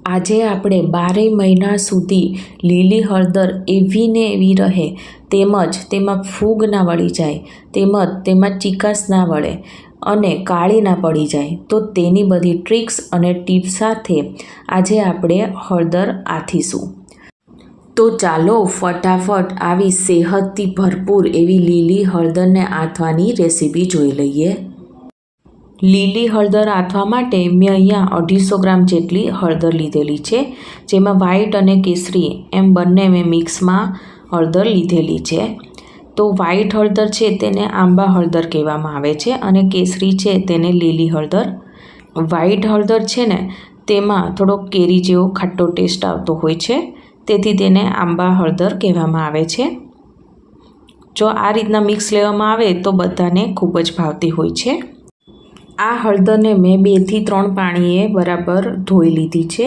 આજે આપણે 12 મહિના સુધી લીલી હળદર એવી ને એવી રહે, તેમજ તેમાં ફૂગ ના વળી જાય, તેમજ તેમાં ચીકાશ ના વળે અને કાળી ના પડી જાય, તો તેની બધી ટ્રિક્સ અને ટિપ્સ સાથે આજે આપણે હળદર આથીશું। તો ચાલો ફટાફટ આવી સેહતથી ભરપૂર એવી લીલી હળદરને આથવાની રેસીપી જોઈ લઈએ। લીલી હળદર આથવા માટે મેં અહીંયા 250 ગ્રામ જેટલી હળદર લીધેલી છે, જેમાં વ્હાઈટ અને કેસરી એમ બંને મેં મિક્સમાં હળદર લીધેલી છે। તો વ્હાઈટ હળદર છે તેને આંબા હળદર કહેવામાં આવે છે અને કેસરી છે તેને લીલી હળદર। વ્હાઈટ હળદર છે ને તેમાં થોડો કેરી જેવો ખાટો ટેસ્ટ આવતો હોય છે, તેથી તેને આંબા હળદર કહેવામાં આવે છે। જો આ રીતના મિક્સ લેવામાં આવે તો બધાને ખૂબ જ ભાવતી હોય છે। આ હળદરને મેં 2 થી 3 પાણીએ બરાબર ધોઈ લીધી છે।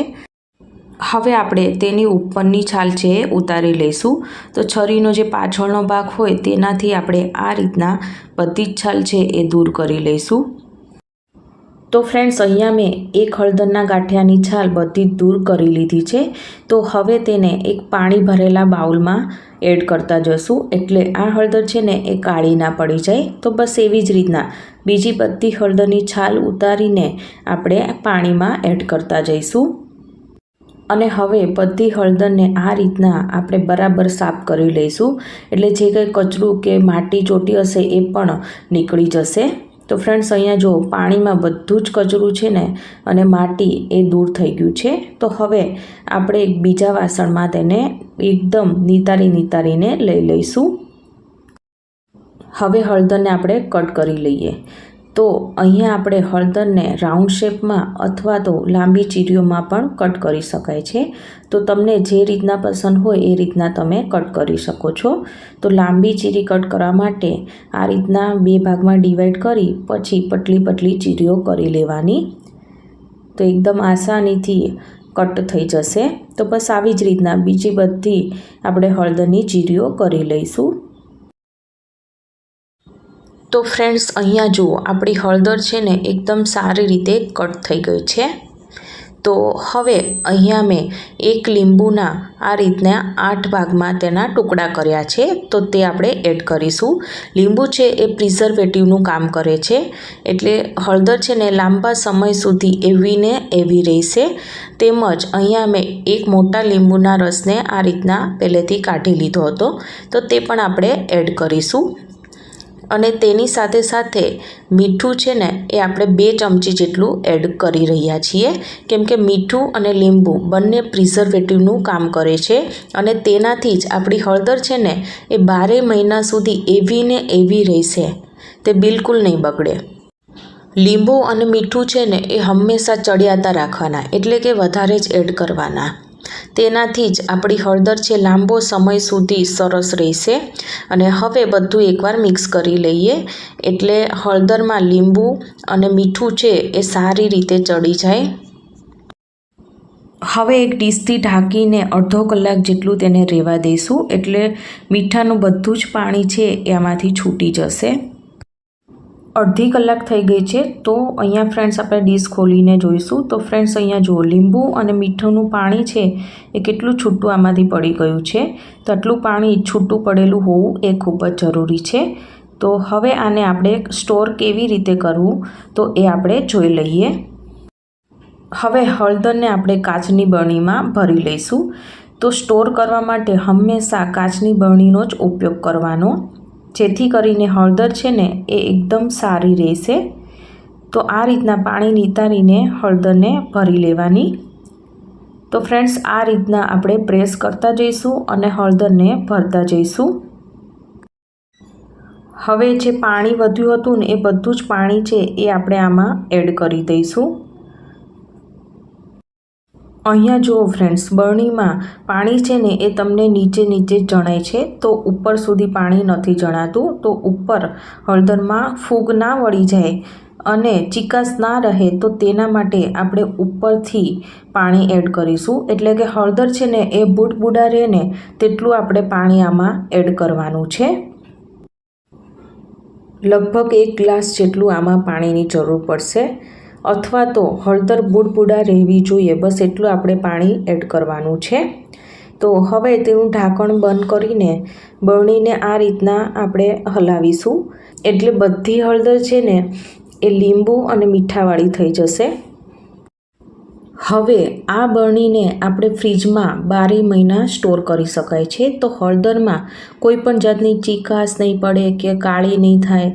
હવે આપણે તેની ઉપરની છાલ છે એ ઉતારી લઈશું। તો છરીનો જે પાછળનો ભાગ હોય તેનાથી આપણે આ રીતના બધી જ છાલ છે એ દૂર કરી લઈશું। તો ફ્રેન્ડ્સ, અહીંયા મેં એક હળદરના ગાંઠિયાની છાલ બધી જ દૂર કરી લીધી છે। તો હવે તેને એક પાણી ભરેલા બાઉલમાં એડ કરતા જશું, એટલે આ હળદર છે ને એ કાળી ના પડી જાય। તો બસ એવી જ રીતના બીજી બધી હળદરની છાલ ઉતારીને આપણે પાણીમાં એડ કરતા જઈશું અને હવે બધી હળદરને આ રીતના આપણે બરાબર સાફ કરી લઈશું, એટલે જે કંઈ કચરું કે માટી ચોટી હશે એ પણ નીકળી જશે। તો ફ્રેન્ડ્સ, અહીંયા જો પાણીમાં બધું જ કચરું છે ને અને માટી એ દૂર થઈ ગયું છે। તો હવે આપણે એક બીજા વાસણમાં તેને એકદમ નીતારીને લઈ લઈશું। હવે હળદરને આપણે કટ કરી લઈએ। તો અહીંયા આપણે હળદરને રાઉન્ડ શેપમાં અથવા તો લાંબી ચીરીઓમાં પણ કટ કરી શકાય છે। તો તમને જે રીતના પસંદ હોય એ રીતના તમે કટ કરી શકો છો। તો લાંબી ચીરી કટ કરવા માટે આ રીતના 2 ભાગમાં ડિવાઈડ કરી પછી પતલી ચીરીઓ કરી લેવાની, તો એકદમ આસાનીથી કટ થઈ જશે। તો બસ આવી જ રીતના બીજી બધી આપણે હળદરની ચીરીઓ કરી લઈશું। તો ફ્રેન્ડ્સ, અહીંયા જુઓ આપણી હળદર છે ને એકદમ સારી રીતે કટ થઈ ગઈ છે। તો હવે અહીંયા મેં એક લીંબુના આ રીતના 8 ભાગમાં તેના ટુકડા કર્યા છે, તો તે આપણે એડ કરીશું। લીંબુ છે એ પ્રિઝર્વેટિવનું કામ કરે છે, એટલે હળદર છે ને લાંબા સમય સુધી એવી ને એવી રહેશે। તેમજ અહીંયા મેં એક મોટા લીંબુના રસને આ રીતના પહેલેથી કાઢી લીધો હતો, તો તે પણ આપણે એડ કરીશું। અને તેની સાથે સાથે મીઠું છે ને એ આપણે 2 ચમચી જેટલું એડ કરી રહ્યા છીએ, કેમ કે મીઠું અને લીંબુ બંને પ્રિઝર્વેટિવનું કામ કરે છે અને તેનાથી જ આપણી હળદર છે ને એ 12 મહિના સુધી એવી ને એવી રહેશે, તે બિલકુલ નહીં બગડે। લીંબુ અને મીઠું છે ને એ હંમેશા ચડિયાતા રાખવાના, એટલે કે વધારે જ એડ કરવાના, તેનાથી જ આપણી હળદર છે લાંબો સમય સુધી સરસ રહેશે। અને હવે બધું એકવાર મિક્સ કરી લઈએ, એટલે હળદરમાં લીંબુ અને મીઠું છે એ સારી રીતે ચડી જાય। હવે એક ડીશથી ઢાંકીને અડધો કલાક જેટલું તેને રહેવા દઈશું, એટલે મીઠાનું બધું જ પાણી છે એ આમાંથી છૂટી જશે। અડધી કલાક થઈ ગઈ છે, તો અહીંયા ફ્રેન્ડ્સ આપણે ડીશ ખોલીને જોઈશું। તો ફ્રેન્ડ્સ, અહીંયા જુઓ લીંબુ અને મીઠુંનું પાણી છે એ કેટલું છૂટું આમાંથી પડી ગયું છે। તો આટલું પાણી છૂટું પડેલું હોવું એ ખૂબ જ જરૂરી છે। તો હવે આને આપણે સ્ટોર કેવી રીતે કરવું તો એ આપણે જોઈ લઈએ। હવે હળદરને આપણે કાચની બરણીમાં ભરી લઈશું। તો સ્ટોર કરવા માટે હંમેશા કાચની બરણીનો જ ઉપયોગ કરવાનો, જેથી કરીને હળદર છે ને એ એકદમ સારી રહેશે। તો આ રીતના પાણી નીતારીને હળદરને ભરી લેવાની। તો ફ્રેન્ડ્સ, આ રીતના આપણે પ્રેસ કરતા જઈશું અને હળદરને ભરતા જઈશું। હવે જે પાણી વધ્યું હતું ને એ બધું જ પાણી છે એ આપણે આમાં એડ કરી દઈશું। અહીંયા જુઓ ફ્રેન્ડ્સ, બરણીમાં પાણી છે ને એ તમને નીચે જણાય છે, તો ઉપર સુધી પાણી નથી જણાતું। તો ઉપર હળદરમાં ફૂગ ના વળી જાય અને ચીકાશ ના રહે, તો તેના માટે આપણે ઉપરથી પાણી એડ કરીશું, એટલે કે હળદર છે ને એ બુડબુડા રહે ને તેટલું આપણે પાણી આમાં એડ કરવાનું છે। લગભગ 1 ગ્લાસ જેટલું આમાં પાણીની જરૂર પડશે। અથવા તો હળદર બુડબુડા રહેવી જોઈએ. બસ એટલું આપણે પાણી એડ કરવાનું છે. તો હવે તેનું ઢાંકણ બંધ કરીને બરણીને આ રીતના આપણે હલાવીશું. એટલે બધી હળદર છે ને એ લીંબુ અને મીઠાવાળી થઈ જશે. હવે આ બરણીને આપણે ફ્રીજમાં 12 મહિના સ્ટોર કરી શકાય છે. તો હળદરમાં કોઈ પણ જાતની ચીકાશ નહીં પડે કે કાળી નહીં થાય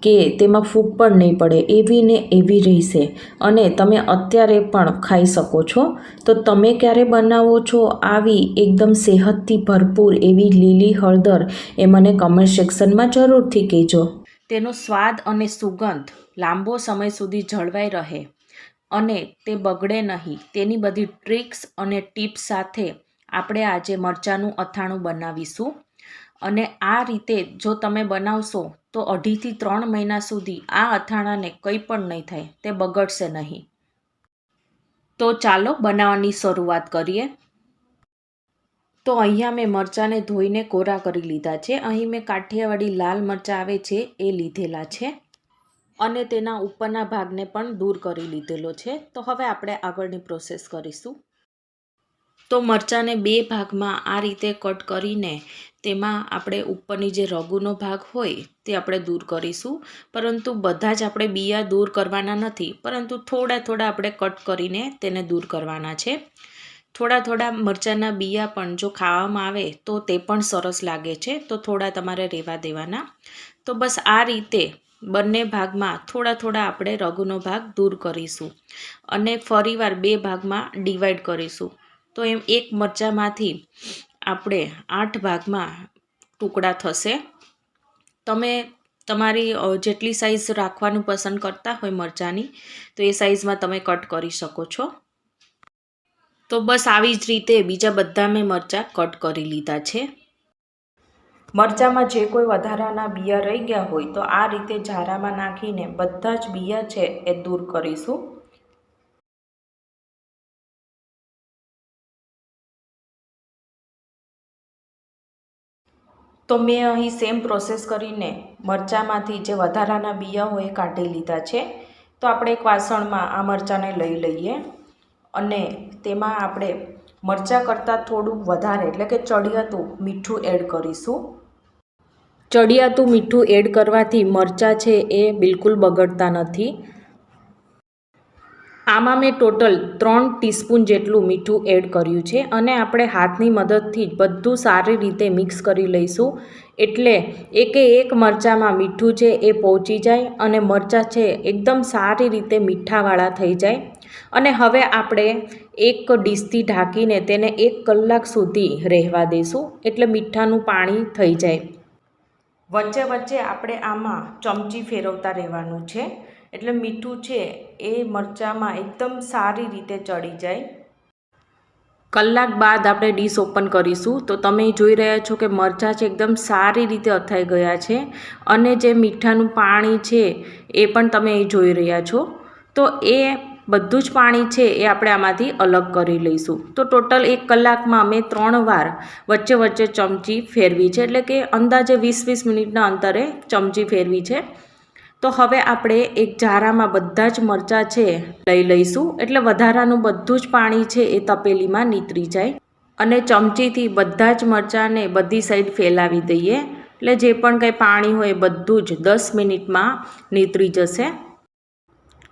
કે તેમાં ફૂગ પણ નહીં પડે, એવી ને એવી રહેશે અને તમે અત્યારે પણ ખાઈ શકો છો. તો તમે ક્યારે બનાવો છો આવી એકદમ સેહતથી ભરપૂર એવી લીલી હળદર એ મને કમેન્ટ સેક્શનમાં જરૂરથી કહેજો. તેનો સ્વાદ અને સુગંધ લાંબો સમય સુધી જળવાઈ રહે અને તે બગડે નહીં. તેની બધી ટ્રિક્સ અને ટિપ્સ સાથે આપણે આજે મરચાંનું અથાણું બનાવીશું. અને આ રીતે જો તમે બનાવશો તો 2.5 થી 3 મહિના સુધી આ અથાણાને કંઈ પણ નહીં થાય, તે બગડશે નહીં. તો ચાલો બનાવવાની શરૂઆત કરીએ. તો અહીંયા મેં મરચાંને ધોઈને કોરા કરી લીધા છે. અહીં મેં કાઠિયાવાડી લાલ મરચાં આવે છે એ લીધેલા છે અને તેના ઉપરના ભાગને પણ દૂર કરી લીધેલો છે. તો હવે આપણે આગળની પ્રોસેસ કરીશું. તો મરચાંને 2 ભાગમાં આ રીતે કટ કરીને તેમાં આપણે ઉપરની જે રગુનો ભાગ હોય તે આપણે દૂર કરીશું. પરંતુ બધા જ આપણે બિયા દૂર કરવાના નથી, પરંતુ થોડા થોડા આપણે કટ કરીને તેને દૂર કરવાના છે. થોડા મરચાંના બિયા પણ જો ખાવામાં આવે તો તે પણ સરસ લાગે છે, તો થોડા તમારે રહેવા દેવાના. તો બસ આ રીતે બંને ભાગમાં થોડા આપણે રગુનો ભાગ દૂર કરીશું અને ફરીવાર 2 ભાગમાં ડિવાઈડ કરીશું. તો એમ એક મરચાંમાંથી આપણે 8 ભાગમાં ટુકડા થશે. તમે તમારી જેટલી સાઈઝ રાખવાનું પસંદ કરતા હોય મરચાંની, તો એ સાઈઝમાં તમે કટ કરી શકો છો. તો બસ આવી જ રીતે બીજા બધા મેં મરચાં કટ કરી લીધા છે. મરચાંમાં જે કોઈ વધારાના બિયા રહી ગયા હોય તો આ રીતે ઝારામાં નાખીને બધા જ બિયા છે એ દૂર કરીશું. તો મેં અહીં સેમ પ્રોસેસ કરીને મરચાંમાંથી જે વધારાના બિયા હોય એ કાઢી લીધા છે. તો આપણે એક વાસણમાં આ મરચાંને લઈ લઈએ અને તેમાં આપણે મરચાં કરતાં થોડું વધારે એટલે કે ચડિયાતું મીઠું એડ કરીશું. ચડિયાતું મીઠું એડ કરવાથી મરચાં છે એ બિલકુલ બગડતા નથી. આમાં મેં ટોટલ 3 ટીસ્પૂન જેટલું મીઠું એડ કર્યું છે અને આપણે હાથની મદદથી જ બધું સારી રીતે મિક્સ કરી લઈશું. એટલે એક મરચાંમાં મીઠું છે એ પહોંચી જાય અને મરચાં છે એકદમ સારી રીતે મીઠાવાળા થઈ જાય. અને હવે આપણે એક ડીશથી ઢાંકીને તેને 1 કલાક સુધી રહેવા દઈશું, એટલે મીઠાનું પાણી થઈ જાય. વચ્ચે આપણે આમાં ચમચી ફેરવતા રહેવાનું છે, એટલે મીઠું છે એ મરચાંમાં એકદમ સારી રીતે ચડી જાય. કલાક બાદ આપણે ડીશ ઓપન કરીશું. તો તમે જોઈ રહ્યા છો કે મરચાં છે એકદમ સારી રીતે અથાઈ ગયા છે અને જે મીઠાનું પાણી છે એ પણ તમે જોઈ રહ્યા છો. તો એ બધું જ પાણી છે એ આપણે આમાંથી અલગ કરી લઈશું. તો ટોટલ 1 કલાકમાં મેં 3 વાર વચ્ચે ચમચી ફેરવી છે, એટલે કે અંદાજે 20-20 મિનિટના અંતરે ચમચી ફેરવી છે. તો હવે આપણે એક ઝારામાં બધા જ મરચાં છે લઈ લઈશું, એટલે વધારાનું બધું જ પાણી છે એ તપેલીમાં નીતરી જાય. અને ચમચીથી બધા જ મરચાંને બધી સાઈડ ફેલાવી દઈએ, એટલે જે પણ કંઈ પાણી હોય બધું જ 10 મિનિટમાં નીતરી જશે.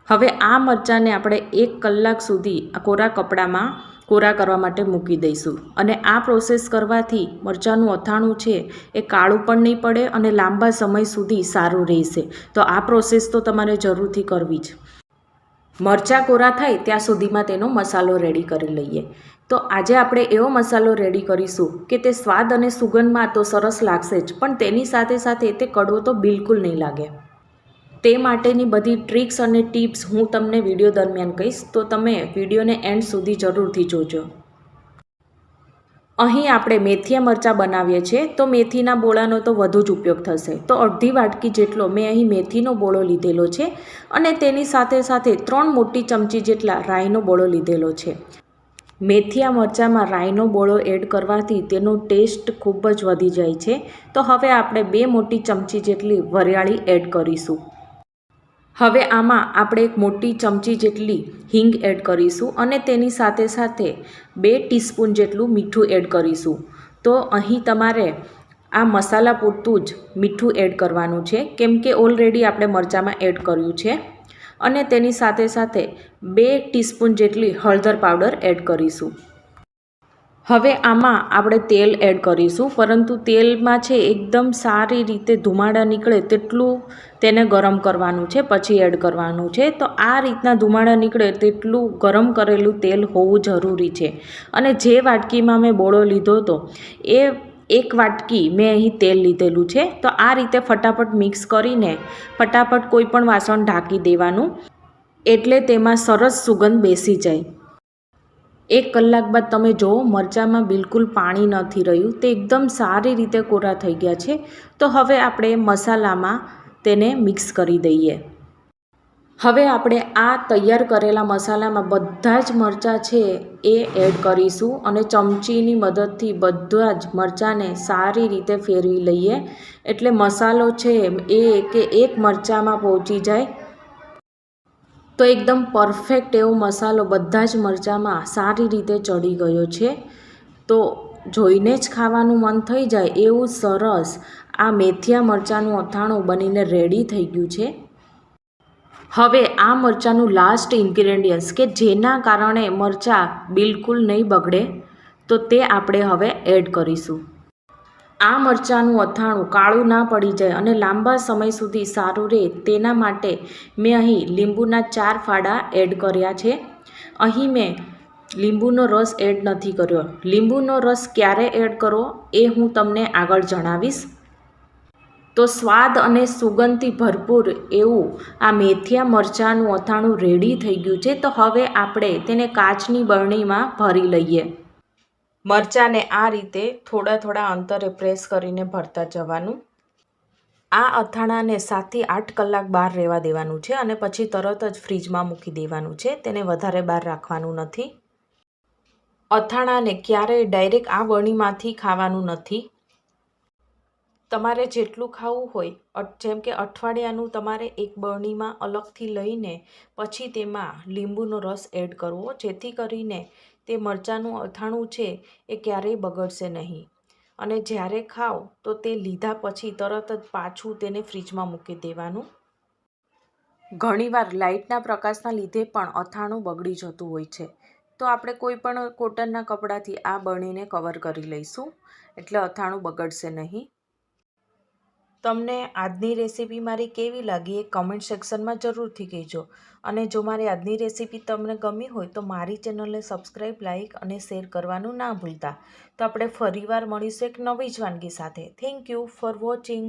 હવે આ મરચાંને આપણે 1 કલાક સુધી કોરા કપડામાં કોરા કરવા માટે મૂકી દઈશું. અને આ પ્રોસેસ કરવાથી મરચાંનું અથાણું છે એ કાળું પણ નહીં પડે અને લાંબા સમય સુધી સારું રહેશે. તો આ પ્રોસેસ તો તમારે જરૂરથી કરવી જ. મરચાં કોરા થાય ત્યાં સુધીમાં તેનો મસાલો રેડી કરી લઈએ. તો આજે આપણે એવો મસાલો રેડી કરીશું કે તે સ્વાદ અને સુગંધમાં તો સરસ લાગશે જ, પણ તેની સાથે તે કડવો તો બિલકુલ નહીં લાગે. તે માટેની બધી ટ્રિક્સ અને ટિપ્સ હું તમને વિડીયો દરમિયાન કહીશ, તો તમે વિડીયોને એન્ડ સુધી જરૂરથી જોજો. અહીં આપણે મેથીયા મરચાં બનાવીએ છીએ, તો મેથીના બોળાનો તો વધુ જ ઉપયોગ થશે. તો અડધી વાટકી જેટલો મેં અહીં મેથીનો બોળો લીધેલો છે અને તેની સાથે 3 મોટી ચમચી જેટલા રાઈનો બોળો લીધેલો છે. મેથીયા મરચાંમાં રાઈનો બોળો એડ કરવાથી તેનો ટેસ્ટ ખૂબ જ વધી જાય છે. તો હવે આપણે 2 મોટી ચમચી જેટલી વરિયાળી એડ કરીશું. હવે આમાં આપણે એક મોટી ચમચી જેટલી હિંગ એડ કરીશું અને તેની સાથે સાથે 2 ટીસ્પૂન જેટલું મીઠું એડ કરીશું. તો અહીં તમારે આ મસાલા પૂરતું જ મીઠું એડ કરવાનું છે, કેમ કે ઓલરેડી આપણે મરચાંમાં એડ કર્યું છે. અને તેની સાથે સાથે 2 ટીસ્પૂન જેટલી હળદર પાવડર એડ કરીશું. હવે આમાં આપણે તેલ એડ કરીશું, પરંતુ તેલમાં છે એકદમ સારી રીતે ધુમાડા નીકળે તેટલું તેને ગરમ કરવાનું છે, પછી એડ કરવાનું છે. તો આ રીતના ધુમાડા નીકળે તેટલું ગરમ કરેલું તેલ હોવું જરૂરી છે. અને જે વાટકીમાં મેં બોળો લીધો હતો એ 1 વાટકી મેં અહીં તેલ લીધેલું છે. તો આ રીતે ફટાફટ મિક્સ કરીને ફટાફટ કોઈ પણ વાસણ ઢાંકી દેવાનું, એટલે તેમાં સરસ સુગંધ બેસી જાય. 1 કલાક બાદ તમે જુઓ મરચાંમાં બિલકુલ પાણી નથી રહ્યું, તે એકદમ સારી રીતે કોરા થઈ ગયા છે. તો હવે આપણે મસાલામાં તેને મિક્સ કરી દઈએ. હવે આપણે આ તૈયાર કરેલા મસાલામાં બધા જ મરચાં છે એ એડ કરીશું અને ચમચીની મદદથી બધા જ મરચાંને સારી રીતે ફેરવી લઈએ, એટલે મસાલો છે એ એક મરચાંમાં પહોંચી જાય. તો એકદમ પરફેક્ટ એવો મસાલો બધા જ મરચાંમાં સારી રીતે ચડી ગયો છે. તો જોઈને જ ખાવાનું મન થઈ જાય એવું સરસ આ મેથીયા મરચાંનું અથાણું બનીને રેડી થઈ ગયું છે. હવે આ મરચાંનું લાસ્ટ ઇન્ગ્રેડિયન્ટ્સ કે જેના કારણે મરચાં બિલકુલ નહીં બગડે, તો તે આપણે હવે એડ કરીશું. આ મરચાંનું અથાણું કાળું ના પડી જાય અને લાંબા સમય સુધી સારું રહે તેના માટે મેં અહીં લીંબુના 4 ફાડા એડ કર્યા છે. અહીં મેં લીંબુનો રસ એડ નથી કર્યો. લીંબુનો રસ ક્યારે એડ કરવો એ હું તમને આગળ જણાવીશ. તો સ્વાદ અને સુગંધથી ભરપૂર એવું આ મેથીયા મરચાંનું અથાણું રેડી થઈ ગયું છે. તો હવે આપણે તેને કાચની બરણીમાં ભરી લઈએ. મરચાંને આ રીતે થોડા અંતરે પ્રેસ કરીને ભરતા જવાનું. આ અથાણાને 7 થી 8 કલાક બહાર રહેવા દેવાનું છે અને પછી તરત જ ફ્રીજમાં મૂકી દેવાનું છે. તેને વધારે બહાર રાખવાનું નથી. અથાણાને ક્યારેય ડાયરેક્ટ આ બરણીમાંથી ખાવાનું નથી. તમારે જેટલું ખાવું હોય, જેમ કે અઠવાડિયાનું, તમારે એક બરણીમાં અલગથી લઈને પછી તેમાં લીંબુનો રસ એડ કરવો, જેથી કરીને તે મરચાંનું અથાણું છે એ ક્યારેય બગડશે નહીં. અને જ્યારે ખાઓ તો તે લીધા પછી તરત જ પાછું તેને ફ્રીજમાં મૂકી દેવાનું. ઘણીવાર લાઇટના પ્રકાશના લીધે પણ અથાણું બગડી જતું હોય છે. તો આપણે કોઈ પણ કોટનના કપડાથી આ બરણીને કવર કરી લઈશું, એટલે અથાણું બગડશે નહીં. તમને આજની રેસીપી મારી કેવી લાગી એ કમેન્ટ સેક્શનમાં જરૂરથી કહેજો. અને જો મારી આજની રેસીપી તમને ગમી હોય તો મારી ચેનલને સબસ્ક્રાઈબ, લાઇક અને શેર કરવાનું ના ભૂલતા. તો આપણે ફરીવાર મળીશું એક નવી જ વાનગી સાથે. Thank you for watching.